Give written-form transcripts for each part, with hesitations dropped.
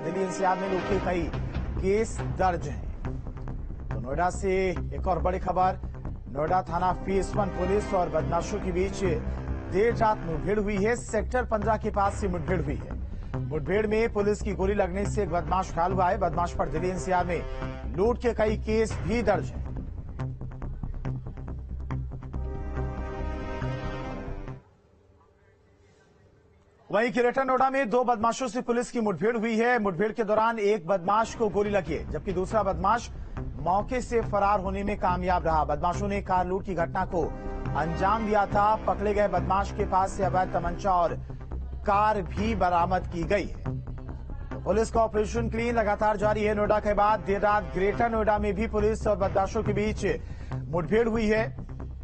Delhi NCR में लूट के कई केस दर्ज हैं। तो नोएडा से एक और बड़ी खबर, नोएडा थाना फेज 1 पुलिस और बदमाशों के बीच देर रात मुठभेड़ हुई है। सेक्टर 15 के पास से मुठभेड़ हुई है। मुठभेड़ में पुलिस की गोली लगने से एक बदमाश घायल हुआ है। बदमाश पर दिल्ली एनसीआर में लूट के कई केस भी दर्ज हैं। वहीं ग्रेटर नोएडा में दो बदमाशों से पुलिस की मुठभेड़ हुई है। मुठभेड़ के दौरान एक बदमाश को गोली लगी है, जबकि दूसरा बदमाश मौके से फरार होने में कामयाब रहा। बदमाशों ने कार लूट की घटना को अंजाम दिया था। पकड़े गए बदमाश के पास से अवैध तमंचा और कार भी बरामद की गई है। तो पुलिस का ऑपरेशन क्लीन लगातार जारी है। नोएडा के बाद देर रात ग्रेटर नोएडा में भी पुलिस और बदमाशों के बीच मुठभेड़ हुई है।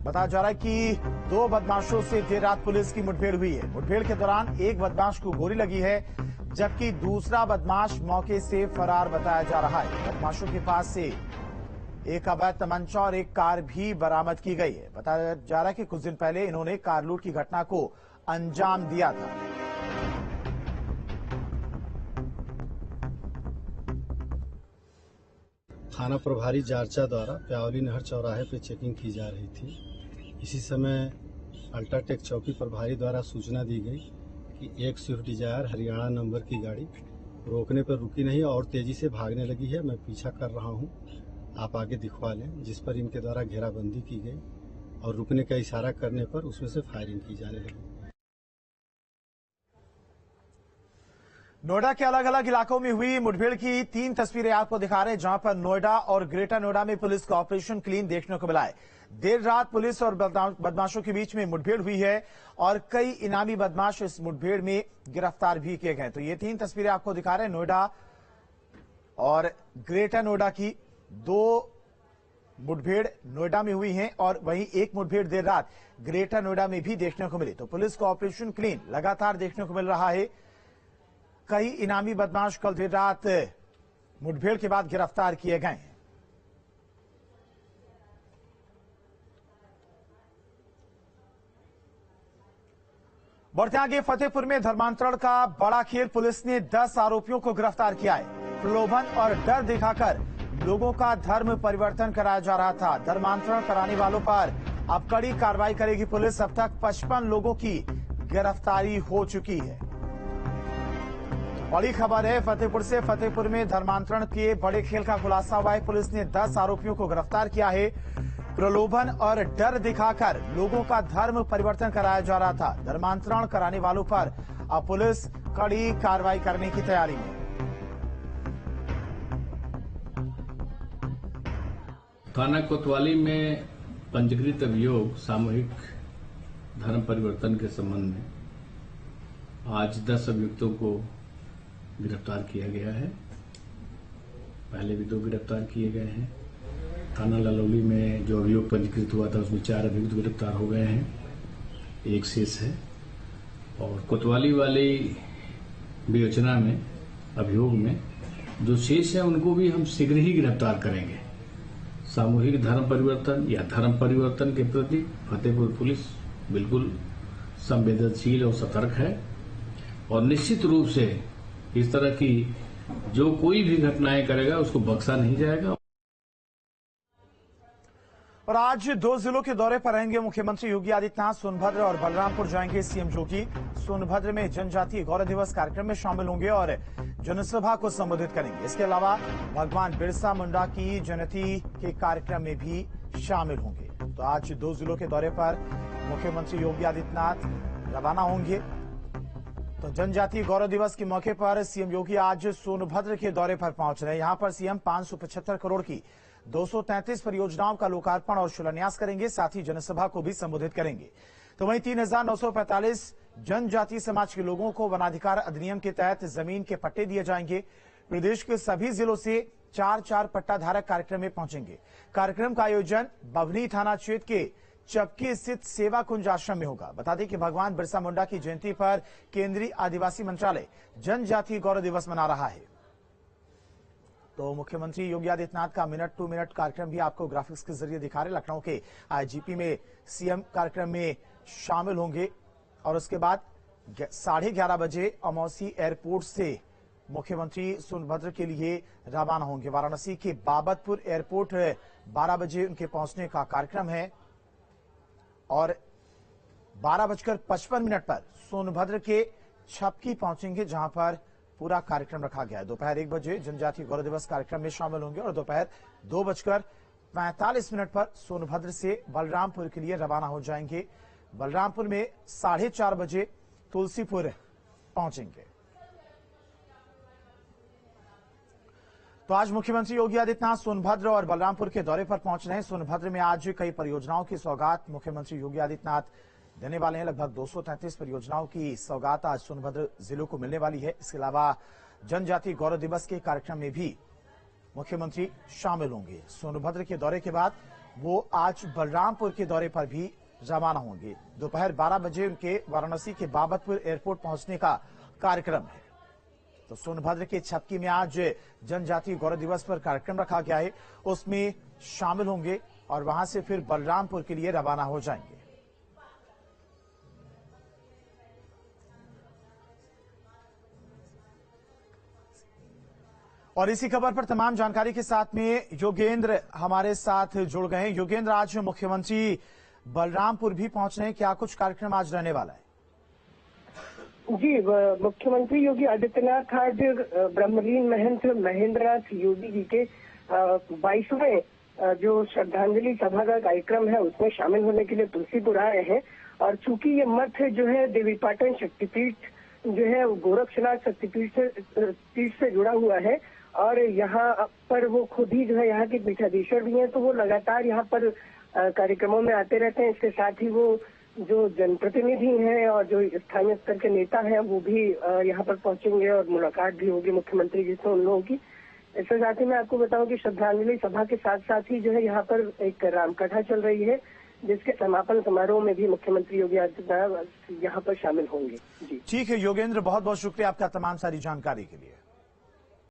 बताया जा रहा है कि दो बदमाशों से देर रात पुलिस की मुठभेड़ हुई है। मुठभेड़ के दौरान एक बदमाश को गोली लगी है, जबकि दूसरा बदमाश मौके से फरार बताया जा रहा है। बदमाशों के पास से एक अवैध तमंचा और एक कार भी बरामद की गई है। बताया जा रहा है कि कुछ दिन पहले इन्होंने कार लूट की घटना को अंजाम दिया था। थाना प्रभारी जारचा द्वारा प्यावली नहर चौराहे पर चेकिंग की जा रही थी। इसी समय अल्ट्राटेक चौकी प्रभारी द्वारा सूचना दी गई कि एक स्विफ्ट डिजायर हरियाणा नंबर की गाड़ी रोकने पर रुकी नहीं और तेजी से भागने लगी है। मैं पीछा कर रहा हूं, आप आगे दिखवा लें। जिस पर इनके द्वारा घेराबंदी की गई और रुकने का इशारा करने पर उसमें से फायरिंग की जाने लगी। नोएडा के अलग अलग इलाकों में हुई मुठभेड़ की 3 तस्वीरें आपको दिखा रहे हैं, जहां पर नोएडा और ग्रेटर नोएडा में पुलिस का ऑपरेशन क्लीन देखने को मिला है। देर रात पुलिस और बदमाशों के बीच में मुठभेड़ हुई है और कई इनामी बदमाश इस मुठभेड़ में गिरफ्तार भी किए गए। तो ये 3 तस्वीरें आपको दिखा रहे हैं नोएडा और ग्रेटर नोएडा की। 2 मुठभेड़ नोएडा में हुई हैं और वहीं एक मुठभेड़ देर रात ग्रेटर नोएडा में भी देखने को मिली। तो पुलिस का ऑपरेशन क्लीन लगातार देखने को मिल रहा है। कई इनामी बदमाश कल देर रात मुठभेड़ के बाद गिरफ्तार किए गए हैं। बढ़ते आगे, फतेहपुर में धर्मांतरण का बड़ा खेल, पुलिस ने 10 आरोपियों को गिरफ्तार किया है। प्रलोभन और डर दिखाकर लोगों का धर्म परिवर्तन कराया जा रहा था। धर्मांतरण कराने वालों पर अब कड़ी कार्रवाई करेगी पुलिस। अब तक 55 लोगों की गिरफ्तारी हो चुकी है। बड़ी खबर है फतेहपुर से। फतेहपुर में धर्मांतरण के बड़े खेल का खुलासा हुआ है। पुलिस ने 10 आरोपियों को गिरफ्तार किया है। प्रलोभन और डर दिखाकर लोगों का धर्म परिवर्तन कराया जा रहा था। धर्मांतरण कराने वालों पर अब पुलिस कड़ी कार्रवाई करने की तैयारी में। थाना कोतवाली में पंजीकृत अभियोग सामूहिक धर्म परिवर्तन के संबंध में आज 10 अभियुक्तों को गिरफ्तार किया गया है। पहले भी 2 गिरफ्तार किए गए हैं। थाना ललौली में जो अभियोग पंजीकृत हुआ था उसमें 4 अभियुक्त गिरफ्तार हो गए हैं, 1 शेष है। और कोतवाली वाली विवेचना में अभियोग में जो शेष है उनको भी हम शीघ्र ही गिरफ्तार करेंगे। सामूहिक धर्म परिवर्तन या धर्म परिवर्तन के प्रति फतेहपुर पुलिस बिल्कुल संवेदनशील और सतर्क है और निश्चित रूप से इस तरह की जो कोई भी घटनाएं करेगा उसको बख्शा नहीं जाएगा। और आज 2 जिलों के दौरे पर रहेंगे मुख्यमंत्री योगी आदित्यनाथ। सोनभद्र और बलरामपुर जाएंगे सीएम योगी। सोनभद्र में जनजातीय गौरव दिवस कार्यक्रम में शामिल होंगे और जनसभा को संबोधित करेंगे। इसके अलावा भगवान बिरसा मुंडा की जयंती के कार्यक्रम में भी शामिल होंगे। तो आज 2 जिलों के दौरे पर मुख्यमंत्री योगी आदित्यनाथ रवाना होंगे। तो जनजातीय गौरव दिवस के मौके पर सीएम योगी आज सोनभद्र के दौरे पर पहुंच रहे हैं। यहां पर सीएम 575 करोड़ की 233 परियोजनाओं का लोकार्पण और शिलान्यास करेंगे। साथ ही जनसभा को भी संबोधित करेंगे। तो वहीं 3945 जनजातीय समाज के लोगों को वनाधिकार अधिनियम के तहत जमीन के पट्टे दिए जाएंगे। प्रदेश के सभी जिलों से 4 पट्टाधारक कार्यक्रम में पहुंचेंगे। कार्यक्रम का आयोजन बभनी थाना क्षेत्र के चपकी स्थित सेवा कुंज आश्रम में होगा। बता दें कि भगवान बिरसा मुंडा की जयंती पर केंद्रीय आदिवासी मंत्रालय जनजातीय गौरव दिवस मना रहा है। तो मुख्यमंत्री योगी आदित्यनाथ का मिनट टू मिनट कार्यक्रम भी आपको ग्राफिक्स के जरिए दिखा रहे। लखनऊ के आईजीपी में सीएम कार्यक्रम में शामिल होंगे और उसके बाद 11:30 बजे अमौसी एयरपोर्ट से मुख्यमंत्री सोनभद्र के लिए रवाना होंगे। वाराणसी के बाबतपुर एयरपोर्ट 12 बजे उनके पहुंचने का कार्यक्रम है और 12:55 पर सोनभद्र के छपकी पहुंचेंगे, जहां पर पूरा कार्यक्रम रखा गया है। दोपहर 1 बजे जनजातीय गौरव दिवस कार्यक्रम में शामिल होंगे और दोपहर 2:45 पर सोनभद्र से बलरामपुर के लिए रवाना हो जाएंगे। बलरामपुर में 4:30 बजे तुलसीपुर पहुंचेंगे। तो आज मुख्यमंत्री योगी आदित्यनाथ सोनभद्र और बलरामपुर के दौरे पर पहुंच रहे हैं। सोनभद्र में आज कई परियोजनाओं की सौगात मुख्यमंत्री योगी आदित्यनाथ देने वाले हैं। लगभग 233 परियोजनाओं की सौगात आज सोनभद्र जिलों को मिलने वाली है। इसके अलावा जनजातीय गौरव दिवस के कार्यक्रम में भी मुख्यमंत्री शामिल होंगे। सोनभद्र के दौरे के बाद वो आज बलरामपुर के दौरे पर भी रवाना होंगे। दोपहर 12 बजे उनके वाराणसी के बाबतपुर एयरपोर्ट पहुंचने का कार्यक्रम है। तो सोनभद्र के छपकी में आज जनजातीय गौरव दिवस पर कार्यक्रम रखा गया है, उसमें शामिल होंगे और वहां से फिर बलरामपुर के लिए रवाना हो जाएंगे। और इसी खबर पर तमाम जानकारी के साथ में योगेंद्र हमारे साथ जुड़ गए हैं। योगेंद्र, आज मुख्यमंत्री बलरामपुर भी पहुंच रहे हैं, क्या कुछ कार्यक्रम आज रहने वाला है? जी, मुख्यमंत्री योगी आदित्यनाथ आज ब्रह्मलीन महंत महेंद्रनाथ योगी जी के 22वें जो श्रद्धांजलि सभा का कार्यक्रम है उसमें शामिल होने के लिए तुलसीपुर आए हैं। और चूंकि ये मठ जो है देवीपाटन शक्तिपीठ जो है गोरक्षनाथ शक्तिपीठ से जुड़ा हुआ है और यहाँ पर वो खुद ही जो है यहाँ के पीठाधीश्वर भी हैं, तो वो लगातार यहाँ पर कार्यक्रमों में आते रहते हैं। इसके साथ ही वो जो जनप्रतिनिधि हैं और जो स्थानीय स्तर के नेता हैं वो भी यहाँ पर पहुंचेंगे और मुलाकात भी होगी मुख्यमंत्री जी से उन लोगों की। इसके साथ ही मैं आपको बताऊं कि श्रद्धांजलि सभा के साथ साथ ही जो है यहाँ पर एक रामकथा चल रही है, जिसके समापन समारोह में भी मुख्यमंत्री योगी आदित्यनाथ यहाँ पर शामिल होंगे। जी ठीक है योगेंद्र, बहुत बहुत शुक्रिया आपका तमाम सारी जानकारी के लिए।